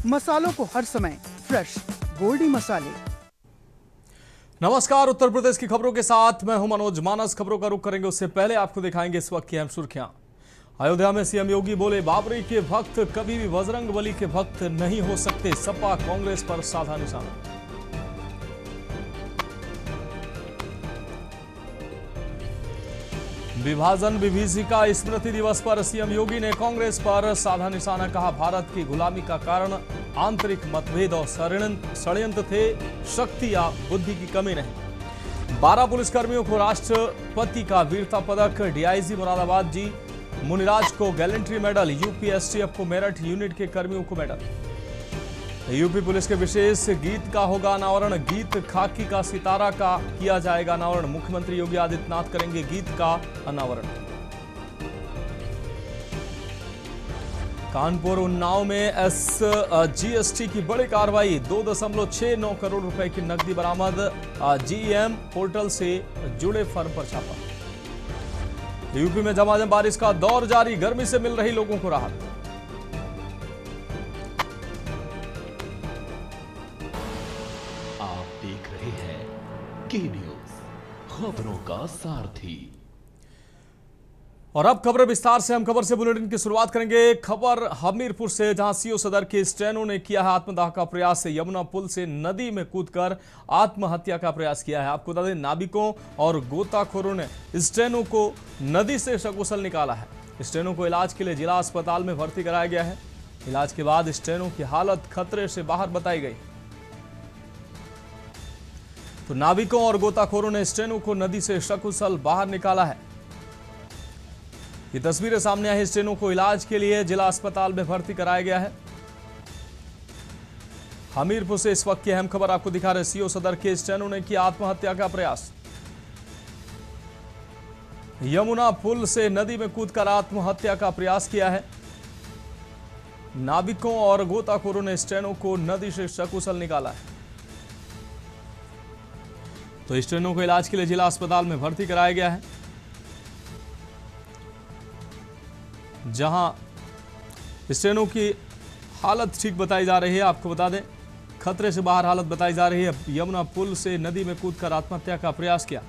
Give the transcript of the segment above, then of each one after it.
मसालों को हर समय फ्रेश गोल्डी मसाले। नमस्कार, उत्तर प्रदेश की खबरों के साथ मैं हूं मनोज मानस। खबरों का रुख करेंगे उससे पहले आपको दिखाएंगे इस वक्त की अहम सुर्खियां। अयोध्या में सीएम योगी बोले, बाबरी के भक्त कभी भी बजरंगबली के भक्त नहीं हो सकते। सपा कांग्रेस पर साधा निशाना। विभाजन विभीषिका स्मृति दिवस पर सीएम योगी ने कांग्रेस पर साधा निशाना। कहा, भारत की गुलामी का कारण आंतरिक मतभेद और षड्यंत्र थे, शक्ति या बुद्धि की कमी नहीं। 12 पुलिसकर्मियों को राष्ट्रपति का वीरता पदक। डीआईजी मुरादाबाद जी मुनिराज को गैलेंट्री मेडल। यूपी एसटीएफ को मेरठ यूनिट के कर्मियों को मेडल। यूपी पुलिस के विशेष गीत का होगा अनावरण। गीत खाकी का सितारा का किया जाएगा अनावरण। मुख्यमंत्री योगी आदित्यनाथ करेंगे गीत का अनावरण। कानपुर उन्नाव में जीएसटी की बड़ी कार्रवाई। 2.69 करोड़ रुपए की नकदी बरामद। जीईएम पोर्टल से जुड़े फर्म पर छापा। यूपी में झमाझम बारिश का दौर जारी। गर्मी से मिल रही लोगों को राहत। के न्यूज़, खबरों का सारथी। और अब खबर विस्तार से। हम खबर से बुलेटिन की शुरुआत करेंगे। खबर हमीरपुर से, जहां सीओ सदर के स्टेनो ने किया है आत्मदाह का प्रयास। यमुना पुल से नदी में कूदकर आत्महत्या का प्रयास किया है। आपको बता दें, नाविकों और गोताखोरों ने स्टेनो को नदी से सकुशल निकाला है। स्टेनो को इलाज के लिए जिला अस्पताल में भर्ती कराया गया है। इलाज के बाद स्टेनो की हालत खतरे से बाहर बताई गई। तो नाविकों और गोताखोरों ने स्टेनो को नदी से सकुशल बाहर निकाला है। ये तस्वीरें सामने आई। स्टेनो को इलाज के लिए जिला अस्पताल में भर्ती कराया गया है। हमीरपुर से इस वक्त की अहम खबर आपको दिखा रहे। सीओ सदर के स्टेनो ने किया आत्महत्या का प्रयास। यमुना पुल से नदी में कूदकर आत्महत्या का प्रयास किया है। नाविकों और गोताखोरों ने स्टेनो को नदी से सकुशल निकाला है। तो स्टेनो को इलाज के लिए जिला अस्पताल में भर्ती कराया गया है, जहां स्टेनो की हालत ठीक बताई जा रही है। आपको बता दें, खतरे से बाहर हालत बताई जा रही है। यमुना पुल से नदी में कूदकर आत्महत्या का प्रयास किया।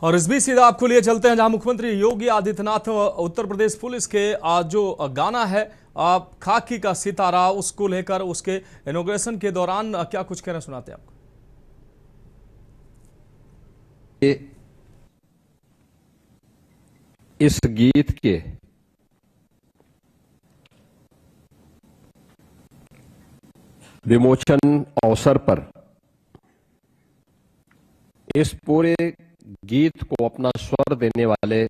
और इस बीच सीधा आपको लिए चलते हैं, जहां मुख्यमंत्री योगी आदित्यनाथ उत्तर प्रदेश पुलिस के जो गाना है खाकी का सितारा, उसको लेकर उसके इनॉग्रेशन के दौरान क्या कुछ कहना सुनाते हैं आपको। इस गीत के विमोचन अवसर पर इस पूरे गीत को अपना स्वर देने वाले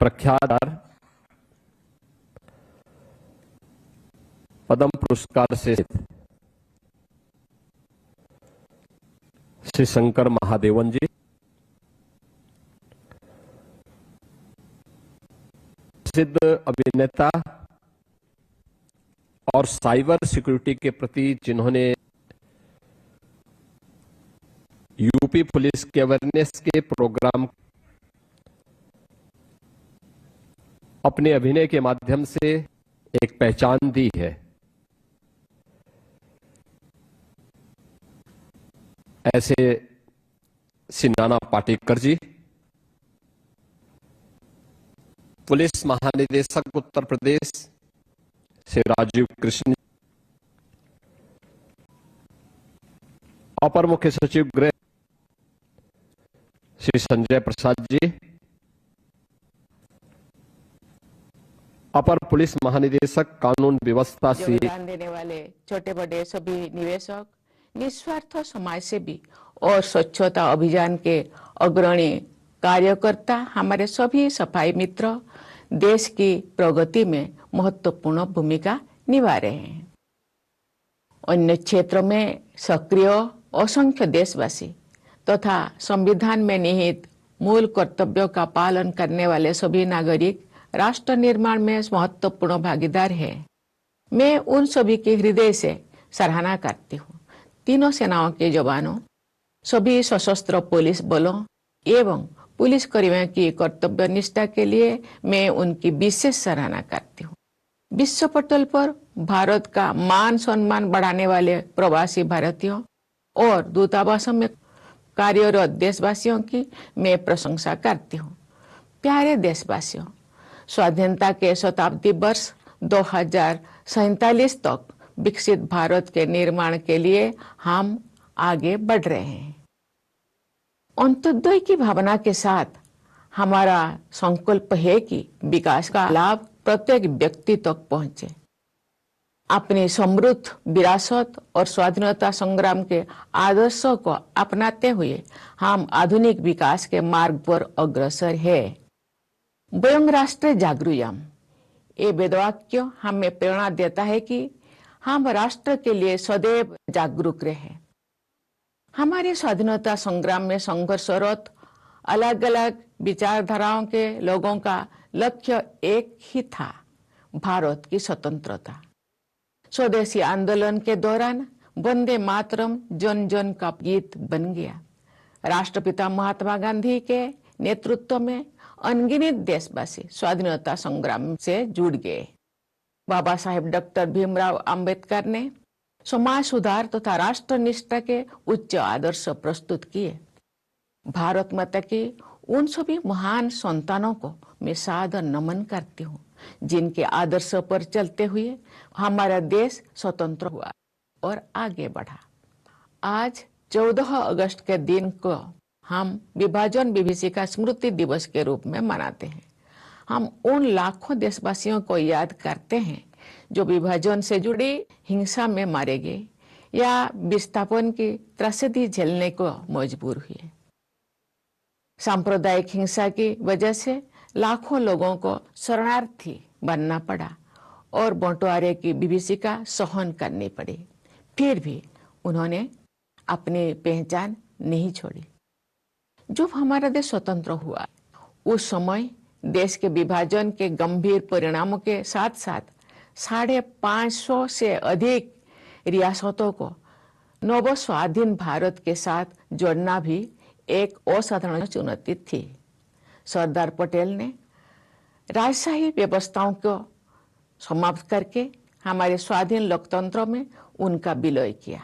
प्रख्यात पद्म पुरस्कार से श्री शंकर महादेवन जी, प्रसिद्ध अभिनेता और साइबर सिक्योरिटी के प्रति जिन्होंने यूपी पुलिस के अवेयरनेस के प्रोग्राम अपने अभिनय के माध्यम से एक पहचान दी है, ऐसे श्री नाना पाटेकर जी, पुलिस महानिदेशक उत्तर प्रदेश श्री राजीव कृष्ण, अपर मुख्य सचिव गृह श्री संजय प्रसाद जी, अपर पुलिस महानिदेशक कानून व्यवस्था से योगदान देने वाले छोटे बड़े सभी निवेशक, निस्वार्थ समाजसेवी और स्वच्छता अभियान के अग्रणी कार्यकर्ता, हमारे सभी सफाई मित्र, देश की प्रगति में महत्वपूर्ण भूमिका निभा रहे हैं। अन्य क्षेत्रों में सक्रिय असंख्य देशवासी तथा संविधान में निहित मूल कर्तव्यों का पालन करने वाले सभी नागरिक राष्ट्र निर्माण में महत्वपूर्ण भागीदार हैं। मैं उन सभी की हृदय से सराहना करती हूँ। तीनों सेनाओं के जवानों, सभी सशस्त्र पुलिस बलों एवं पुलिस कर्मियों की कर्तव्य निष्ठा के लिए मैं उनकी विशेष सराहना करती हूँ। विश्व पटल पर भारत का मान सम्मान बढ़ाने वाले प्रवासी भारतीयों और दूतावासों में कार्यरत देशवासियों की मैं प्रशंसा करती हूँ। प्यारे देशवासियों, स्वाधीनता के शताब्दी वर्ष 2047 तक विकसित भारत के निर्माण के लिए हम आगे बढ़ रहे हैं। अंत्योदय की भावना के साथ हमारा संकल्प है कि विकास का लाभ प्रत्येक व्यक्ति तक पहुंचे। अपनी समृद्ध विरासत और स्वाधीनता संग्राम के आदर्शों को अपनाते हुए हम आधुनिक विकास के मार्ग पर अग्रसर है। वयं राष्ट्रे जागृयाम, ये वेदवाक्य हमें प्रेरणा देता है कि हम राष्ट्र के लिए सदैव जागरूक रहे। हमारे स्वाधीनता संग्राम में संघर्षरत अलग अलग विचारधाराओं के लोगों का लक्ष्य एक ही था, भारत की स्वतंत्रता। स्वदेशी आंदोलन के दौरान वंदे मातरम जन जन का गीत बन गया। राष्ट्रपिता महात्मा गांधी के नेतृत्व में अनगिनत देशवासी स्वाधीनता संग्राम से जुड़ गए। बाबा साहेब डॉक्टर भीमराव अंबेडकर ने समाज सुधार तथा राष्ट्र निष्ठा के उच्च आदर्श प्रस्तुत किए। भारत माता की उन सभी महान संतानों को मैं सादर नमन करती हूँ, जिनके आदर्श पर चलते हुए हमारा देश स्वतंत्र हुआ और आगे बढ़ा। आज 14 अगस्त के दिन को हम विभाजन विभीषिका स्मृति दिवस के रूप में मनाते हैं। हम उन लाखों देशवासियों को याद करते हैं जो विभाजन से जुड़ी हिंसा में मारे गए या विस्थापन की त्रासदी झेलने को मजबूर हुए। सांप्रदायिक हिंसा की वजह से लाखों लोगों को शरणार्थी बनना पड़ा और बंटवारे की विभीषिका सहन करनी पड़ी। फिर भी उन्होंने अपनी पहचान नहीं छोड़ी। जब हमारा देश स्वतंत्र हुआ, उस समय देश के विभाजन के गंभीर परिणामों के साथ साथ 550 से अधिक रियासतों को नव स्वाधीन भारत के साथ जोड़ना भी एक असाधारण चुनौती थी। सरदार पटेल ने राजशाही व्यवस्थाओं को समाप्त करके हमारे स्वाधीन लोकतंत्र में उनका विलय किया।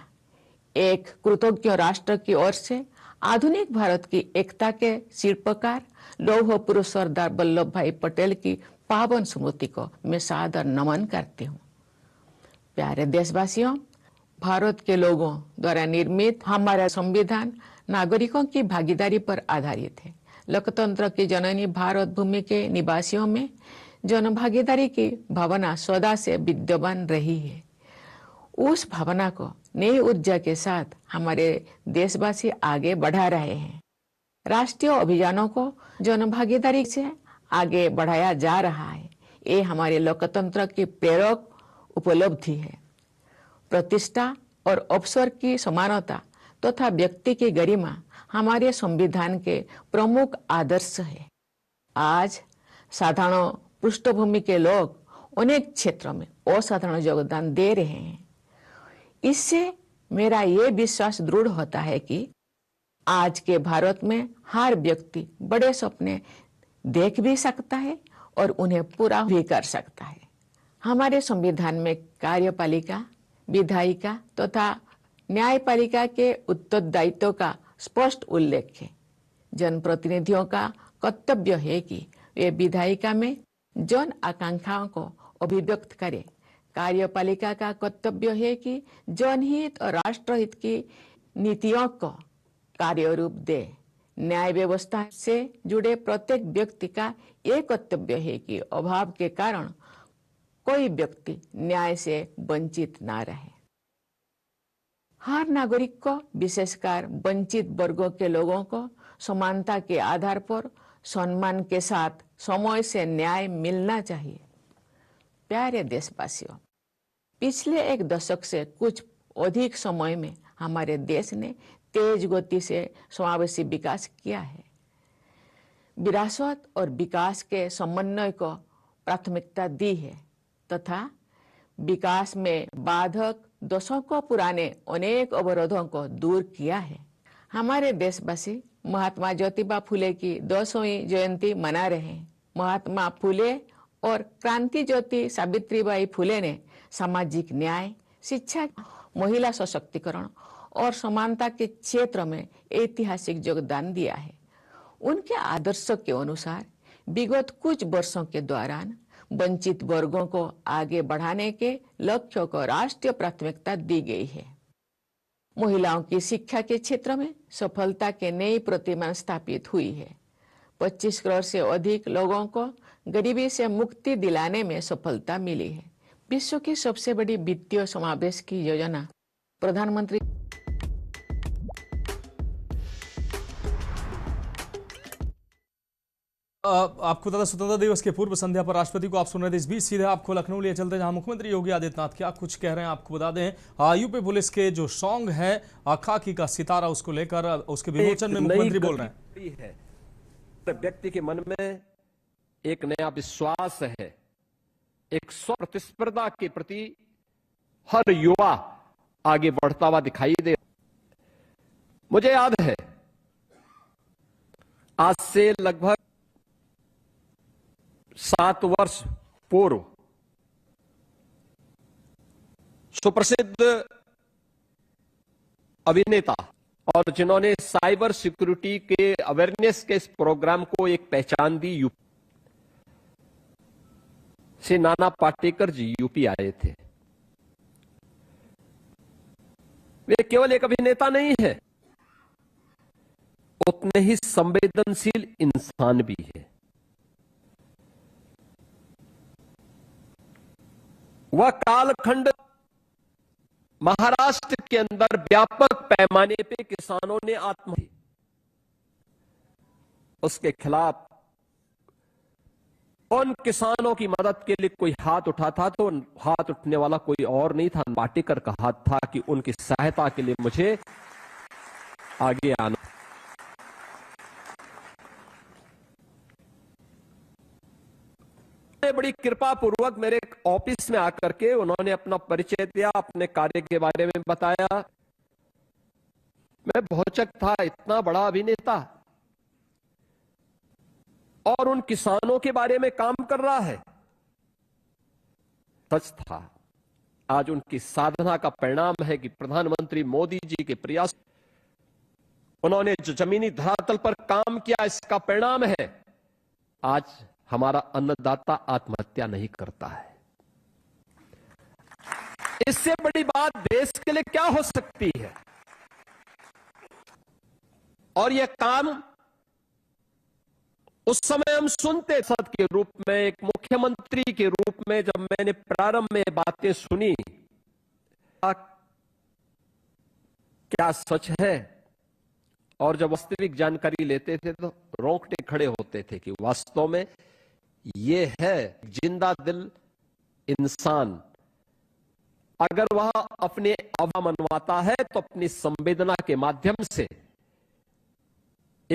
एक कृतज्ञ राष्ट्र की ओर से आधुनिक भारत की एकता के शिल्पकार लौह पुरुष सरदार वल्लभ भाई पटेल की पावन स्मृति को मैं सादर नमन करती हूँ। प्यारे देशवासियों, भारत के लोगों द्वारा निर्मित हमारा संविधान नागरिकों की भागीदारी पर आधारित है। लोकतंत्र की जननी भारत भूमि के निवासियों में जन भागीदारी की भावना सदा से विद्यमान रही है। उस भावना को नई ऊर्जा के साथ हमारे देशवासी आगे बढ़ा रहे हैं। राष्ट्रीय अभियानों को जन भागीदारी से आगे बढ़ाया जा रहा है। ये हमारे लोकतंत्र की प्रेरक उपलब्धि है। प्रतिष्ठा और अवसर की समानता तथा व्यक्ति की गरिमा हमारे संविधान के प्रमुख आदर्श है। आज साधारण पृष्ठभूमि के लोग अनेक क्षेत्रों में असाधारण योगदान दे रहे हैं। इससे मेरा ये विश्वास दृढ़ होता है कि आज के भारत में हर व्यक्ति बड़े सपने देख भी सकता है और उन्हें पूरा भी कर सकता है। हमारे संविधान में कार्यपालिका, विधायिका तथा न्यायपालिका के उत्तरदायित्व का स्पष्ट उल्लेख है। जनप्रतिनिधियों का कर्तव्य है कि वे विधायिका में जन आकांक्षाओं को अभिव्यक्त करें। कार्यपालिका का कर्तव्य है कि जनहित और राष्ट्रहित की नीतियों को कार्य रूप दे। न्याय व्यवस्था से जुड़े प्रत्येक व्यक्ति का ये कर्तव्य है कि अभाव के कारण कोई व्यक्ति न्याय से वंचित ना रहे। हर नागरिक को, विशेषकर वंचित वर्गों के लोगों को समानता के आधार पर सम्मान के साथ समय से न्याय मिलना चाहिए। प्यारे देशवासियों, पिछले एक दशक से कुछ अधिक समय में हमारे देश ने तेज गति से समावेशी विकास किया है। विरासत और विकास के समन्वय को प्राथमिकता दी है तथा विकास में बाधक दशकों पुराने अनेक अवरोधों को दूर किया है। हमारे देशवासी महात्मा ज्योतिबा फुले की 200वीं जयंती मना रहे हैं। महात्मा फुले और क्रांति ज्योति सावित्रीबाई फुले ने सामाजिक न्याय, शिक्षा, महिला सशक्तिकरण और समानता के क्षेत्र में ऐतिहासिक योगदान दिया है। उनके आदर्शों के अनुसार विगत कुछ वर्षों के दौरान वंचित वर्गों को आगे बढ़ाने के लक्ष्यों को राष्ट्रीय प्राथमिकता दी गई है। महिलाओं की शिक्षा के क्षेत्र में सफलता के नई प्रतिमान स्थापित हुई है। 25 करोड़ से अधिक लोगों को गरीबी से मुक्ति दिलाने में सफलता मिली है। विश्व की सबसे बड़ी वित्तीय समावेश की योजना प्रधानमंत्री आपको बता दें, स्वतंत्रता दिवस के पूर्व संध्या पर राष्ट्रपति को आप सुन रहे थे। इस बीच सीधे आपको लखनऊ लिए चलते हैं, जहां मुख्यमंत्री योगी आदित्यनाथ क्या कुछ कह रहे हैं आपको बता दें। यूपी पुलिस के जो सॉन्ग है खाकी का सितारा, उसको लेकर उसके विमोचन में मुख्यमंत्री बोल रहे हैं। व्यक्ति के मन में एक नया विश्वास है, एक स्व प्रतिस्पर्धा के प्रति हर युवा आगे बढ़ता हुआ दिखाई दे। मुझे याद है आज से लगभग 7 वर्ष पूर्व सुप्रसिद्ध अभिनेता और जिन्होंने साइबर सिक्योरिटी के अवेयरनेस के इस प्रोग्राम को एक पहचान दी, यूपी से नाना पाटेकर जी यूपी आए थे। वे केवल एक अभिनेता नहीं है, उतने ही संवेदनशील इंसान भी है। वह कालखंड महाराष्ट्र के अंदर व्यापक पैमाने पे किसानों ने आत्महत्या, उसके खिलाफ उन किसानों की मदद के लिए कोई हाथ उठाता तो हाथ उठने वाला कोई और नहीं था, पाटेकर का हाथ था कि उनकी सहायता के लिए मुझे आगे आना। बड़ी कृपा पूर्वक मेरे ऑफिस में आकर के उन्होंने अपना परिचय दिया, अपने कार्य के बारे में बताया। मैं भौचक था, इतना बड़ा अभिनेता और उन किसानों के बारे में काम कर रहा है। सच था, आज उनकी साधना का परिणाम है कि प्रधानमंत्री मोदी जी के प्रयास, उन्होंने जो जमीनी धरातल पर काम किया, इसका परिणाम है आज हमारा अन्नदाता आत्महत्या नहीं करता है। इससे बड़ी बात देश के लिए क्या हो सकती है। और यह काम उस समय हम सुनते सद के रूप में, एक मुख्यमंत्री के रूप में, जब मैंने प्रारंभ में बातें सुनी, क्या सच है, और जब वास्तविक जानकारी लेते थे तो रोंगटे खड़े होते थे कि वास्तव में ये है जिंदा दिल इंसान। अगर वह अपने अवा मनवाता है तो अपनी संवेदना के माध्यम से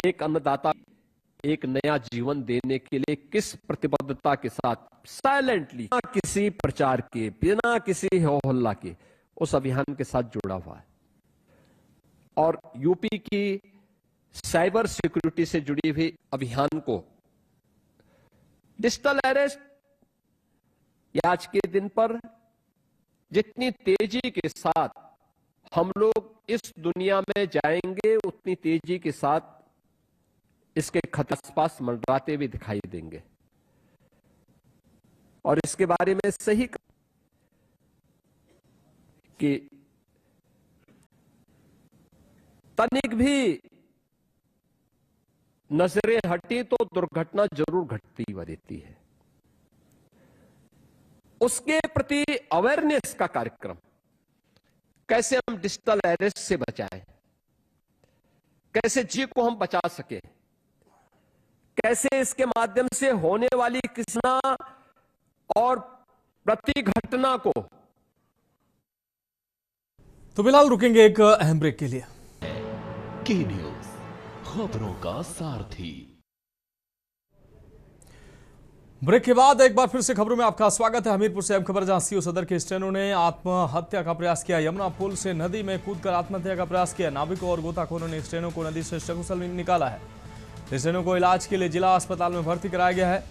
एक अन्नदाता एक नया जीवन देने के लिए किस प्रतिबद्धता के साथ साइलेंटली, बिना किसी प्रचार के, बिना किसी हो हल्ला के उस अभियान के साथ जुड़ा हुआ है। और यूपी की साइबर सिक्योरिटी से जुड़ी हुई अभियान को डिजिटल अरेस्ट आज के दिन पर जितनी तेजी के साथ हम लोग इस दुनिया में जाएंगे, उतनी तेजी के साथ इसके खतरे आसपास मंडराते हुए दिखाई देंगे। और इसके बारे में सही कि तनिक भी नजरें हटी तो दुर्घटना जरूर घटती हुई रहती है। उसके प्रति अवेयरनेस का कार्यक्रम, कैसे हम डिजिटल अरेस्ट से बचाएं, कैसे जी को हम बचा सके, कैसे इसके माध्यम से होने वाली किसी और प्रति घटना को। तो फिलहाल रुकेंगे एक अहम ब्रेक के लिए। के न्यूज, खबरों का सारथी। ब्रेक के बाद एक बार फिर से खबरों में आपका स्वागत है। हमीरपुर से अहम खबर, जहां सीओ सदर के स्टेनो ने आत्महत्या का प्रयास किया। यमुना पुल से नदी में कूदकर आत्महत्या का प्रयास किया। नाविकों और गोताखोरों ने स्टेनो को नदी से सकुशल निकाला है। स्टेनो को इलाज के लिए जिला अस्पताल में भर्ती कराया गया है।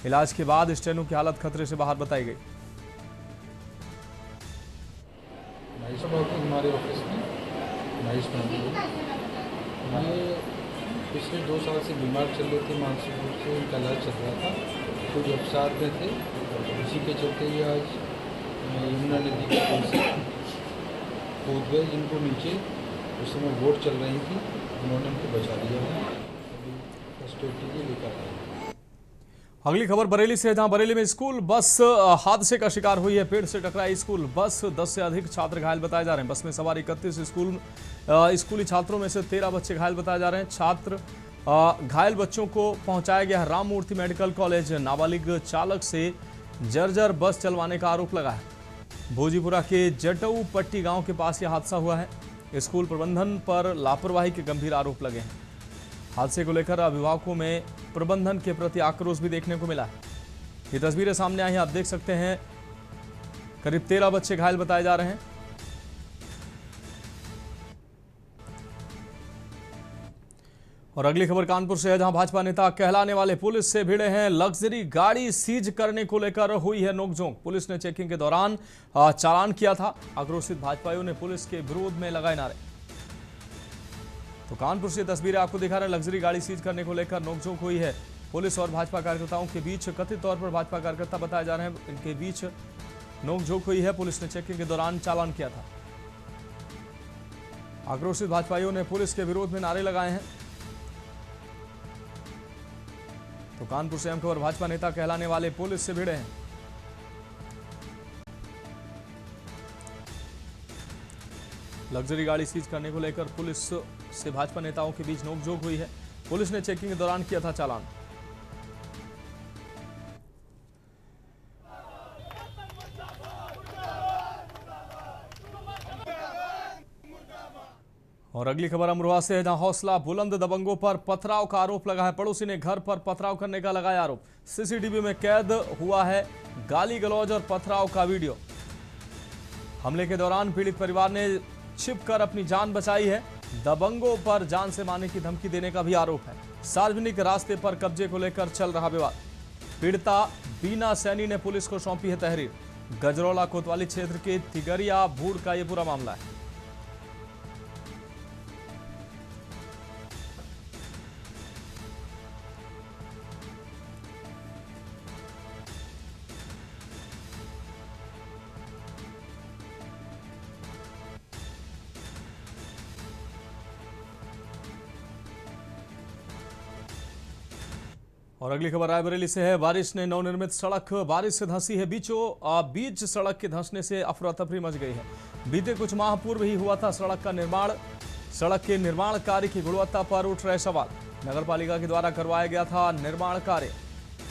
इलाज के बाद स्टेनो की हालत खतरे से बाहर बताई गई। हमारे ऑफिस में महेश ये पिछले 2 साल से बीमार चल रहे थे, मानसिक रूप से उनका इलाज चल रहा था। कुछ अवसाद में थे, उसी के चलते ही आज यमुना नदी के पुल से कूद गए, जिनको नीचे उस समय बोट चल रही थी, उन्होंने उनको बचा दिया है। अभी फर्स्ट एड के लिए लेकर आए। अगली खबर बरेली से है, जहां बरेली में स्कूल बस हादसे का शिकार हुई है। पेड़ से टकराई स्कूल बस, 10 से अधिक छात्र घायल बताए जा रहे हैं। बस में सवार 31 स्कूली छात्रों में से 13 बच्चे घायल बताए जा रहे हैं। घायल बच्चों को पहुंचाया गया है राम मूर्ति मेडिकल कॉलेज। नाबालिग चालक से जर्जर बस चलवाने का आरोप लगा है। भोजीपुरा के जटऊ पट्टी गांव के पास यह हादसा हुआ है। स्कूल प्रबंधन पर लापरवाही के गंभीर आरोप लगे हैं। हादसे को लेकर अभिभावकों में प्रबंधन के प्रति आक्रोश भी देखने को मिला है। ये तस्वीरें सामने आई हैं, आप देख सकते हैं। करीब 13 बच्चे घायल बताए जा रहे हैं। और अगली खबर कानपुर से है, जहां भाजपा नेता कहलाने वाले पुलिस से भिड़े हैं। लग्जरी गाड़ी सीज करने को लेकर हुई है नोकझोंक। पुलिस ने चेकिंग के दौरान चालान किया था। आक्रोशित भाजपाइयों ने पुलिस के विरोध में लगाए नारे। तो कानपुर से तस्वीरें आपको दिखा रहे हैं। लग्जरी गाड़ी सीज करने को लेकर नोकझोंक हुई है पुलिस और भाजपा कार्यकर्ताओं के बीच। कथित तौर पर भाजपा कार्यकर्ता बताए जा रहे हैं, इनके बीच नोकझोंक हुई है। पुलिस ने चेकिंग के दौरान चालान किया था। आक्रोशित भाजपाइयों ने पुलिस के विरोध में नारे लगाए हैं। तो कानपुर से अहम खबर, भाजपा नेता कहलाने वाले पुलिस से भिड़े हैं। लग्जरी गाड़ी सीज करने को लेकर पुलिस से भाजपा नेताओं के बीच नोकझोंक हुई है। पुलिस ने चेकिंग के दौरान किया था चालान। और अगली खबर अमरोहा से है, जहां हौसला बुलंद दबंगों पर पथराव का आरोप लगा है। पड़ोसी ने घर पर पथराव करने का लगाया आरोप। सीसीटीवी में कैद हुआ है गाली गलौज और पथराव का वीडियो। हमले के दौरान पीड़ित परिवार ने छिपकर अपनी जान बचाई है। दबंगों पर जान से मारने की धमकी देने का भी आरोप है। सार्वजनिक रास्ते पर कब्जे को लेकर चल रहा विवाद। पीड़िता बीना सैनी ने पुलिस को सौंपी है तहरीर। गजरौला कोतवाली क्षेत्र के तिगरिया भूड़ का यह पूरा मामला है। और अगली खबर रायबरेली से है। बारिश ने नवनिर्मित सड़क बारिश से धंसी है। बीच सड़क के धंसने से अफरा तफरी मच गई है। बीते कुछ माह पूर्व ही हुआ था सड़क का निर्माण। सड़क के निर्माण कार्य की गुणवत्ता पर उठ रहे सवाल। नगरपालिका के द्वारा करवाया गया था निर्माण कार्य।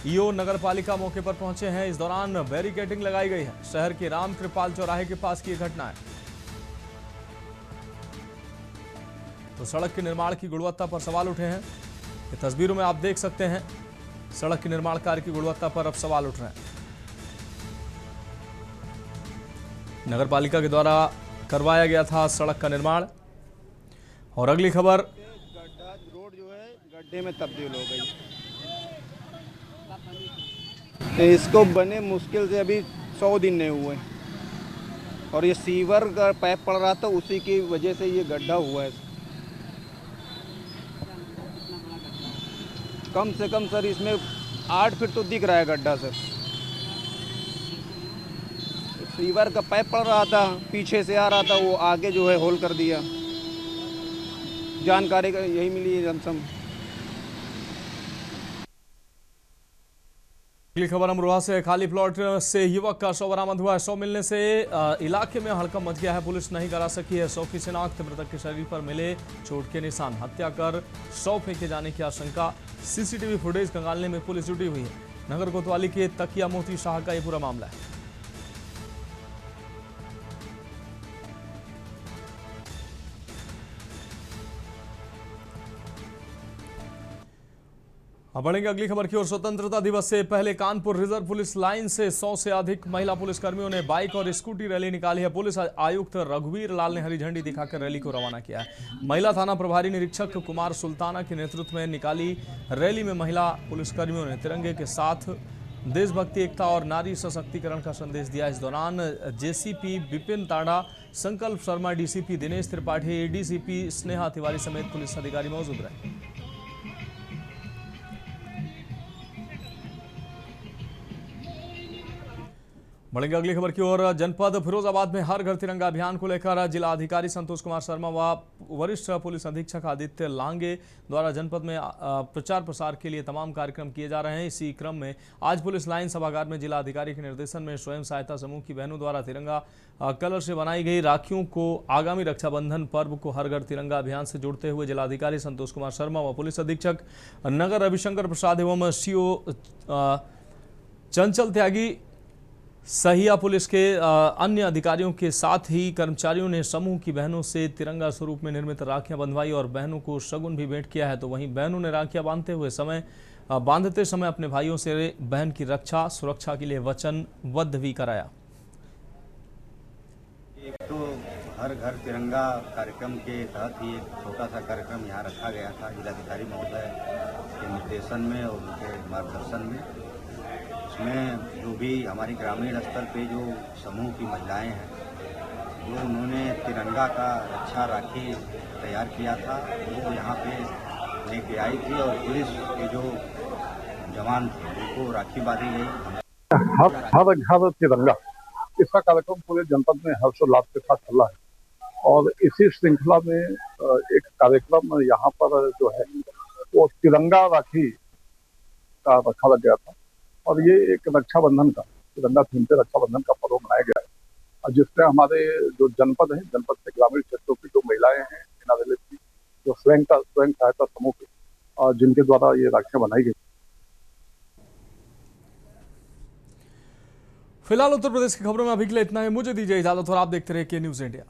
ईओ नगरपालिका मौके पर पहुंचे हैं। इस दौरान बैरिकेडिंग लगाई गई है। शहर के राम कृपाल चौराहे के पास की घटना है। तो सड़क के निर्माण की गुणवत्ता पर सवाल उठे हैं। ये तस्वीरों में आप देख सकते हैं। सड़क के निर्माण कार्य की गुणवत्ता पर अब सवाल उठ रहे हैं। नगरपालिका के द्वारा करवाया गया था सड़क का निर्माण। और अगली खबर, रोड जो है गड्ढे में तब्दील हो गई। तो इसको बने मुश्किल से अभी 100 दिन नहीं हुए और ये सीवर का पाइप पड़ रहा था, उसी की वजह से ये गड्ढा हुआ है। कम से कम सर इसमें 8 फीट तो दिख रहा है गड्ढा सर। सीवर का पाइप पड़ रहा था, पीछे से आ रहा था, वो आगे जो है होल कर दिया। जानकारी का यही मिली है लमसम। अगली खबर अमरोहा से। खाली प्लॉट से युवक का शव बरामद हुआ है। शव मिलने से इलाके में हड़कंप मच गया है। पुलिस नहीं करा सकी है शव की शिनाख्त। मृतक के शरीर पर मिले चोट के निशान। हत्या कर शव फेंके जाने की आशंका। सीसीटीवी फुटेज खंगालने में पुलिस जुटी हुई है। नगर कोतवाली के तकिया मोती शाह का यह पूरा मामला है। अब बढ़ेंगे अगली खबर की ओर। स्वतंत्रता दिवस से पहले कानपुर रिजर्व पुलिस लाइन से 100 से अधिक महिला पुलिसकर्मियों ने बाइक और स्कूटी रैली निकाली है। पुलिस आयुक्त रघुवीर लाल ने हरी झंडी दिखाकर रैली को रवाना किया है। महिला थाना प्रभारी निरीक्षक कुमार सुल्ताना के नेतृत्व में निकाली रैली में महिला पुलिसकर्मियों ने तिरंगे के साथ देशभक्ति, एकता और नारी सशक्तिकरण का संदेश दिया। इस दौरान जेसीपी विपिन ताड़ा, संकल्प शर्मा, डीसीपी दिनेश त्रिपाठी, एडीसीपी स्नेहा तिवारी समेत पुलिस अधिकारी मौजूद रहे। बढ़ेंगे अगली खबर की ओर। जनपद फिरोजाबाद में हर घर तिरंगा अभियान को लेकर जिला अधिकारी संतोष कुमार शर्मा व वरिष्ठ पुलिस अधीक्षक आदित्य लांगे द्वारा जनपद में प्रचार प्रसार के लिए तमाम कार्यक्रम किए जा रहे हैं। इसी क्रम में आज पुलिस लाइन सभागार में जिला अधिकारी के निर्देशन में स्वयं सहायता समूह की बहनों द्वारा तिरंगा कलर से बनाई गई राखियों को आगामी रक्षाबंधन पर्व को हर घर तिरंगा अभियान से जोड़ते हुए जिलाधिकारी संतोष कुमार शर्मा व पुलिस अधीक्षक नगर रविशंकर प्रसाद एवं सीओ चंचल त्यागी सहिया पुलिस के अन्य अधिकारियों के साथ ही कर्मचारियों ने समूह की बहनों से तिरंगा स्वरूप में निर्मित राखियां बंधवाई और बहनों को शगुन भी भेंट किया है। तो वहीं बहनों ने राखियां बांधते समय अपने भाइयों से बहन की रक्षा सुरक्षा के लिए वचनबद्ध भी कराया। एक तो हर घर तिरंगा कार्यक्रम के तहत ही एक छोटा सा कार्यक्रम यहाँ रखा गया था जिलाधिकारी महोदय के निर्देशन में और उनके मार्गदर्शन में। इसमें जो भी हमारी ग्रामीण स्तर पे जो समूह की महिलाएं हैं, जो उन्होंने तिरंगा का रक्षा राखी तैयार किया था, वो यहाँ पे लेके आई थी और पुलिस के जो जवान थे उनको राखी बांधी गई। हर घर तिरंगा, इसका कार्यक्रम पूरे जनपद में हर्षोल्लास के साथ चल रहा है और इसी श्रृंखला में एक कार्यक्रम यहाँ पर जो है वो तिरंगा राखी का रखा गया था और ये एक रक्षाबंधन का तिरंगा थीम पे रक्षाबंधन का पर्व मनाया गया है और जिसमें हमारे जो जनपद है, जनपद के ग्रामीण क्षेत्रों की जो महिलाएं हैं बिना दलित की, जो स्वयं सहायता समूह की और जिनके द्वारा ये राखियां बनाई गई। फिलहाल उत्तर प्रदेश की खबरों में अभी के लिए इतना है। मुझे दीजिए इजाजत और आप देखते रहिए के न्यूज इंडिया।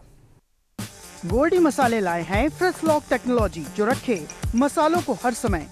गोल्डी मसाले लाए हैं फ्रेश लॉक टेक्नोलॉजी जो रखे मसालों को हर समय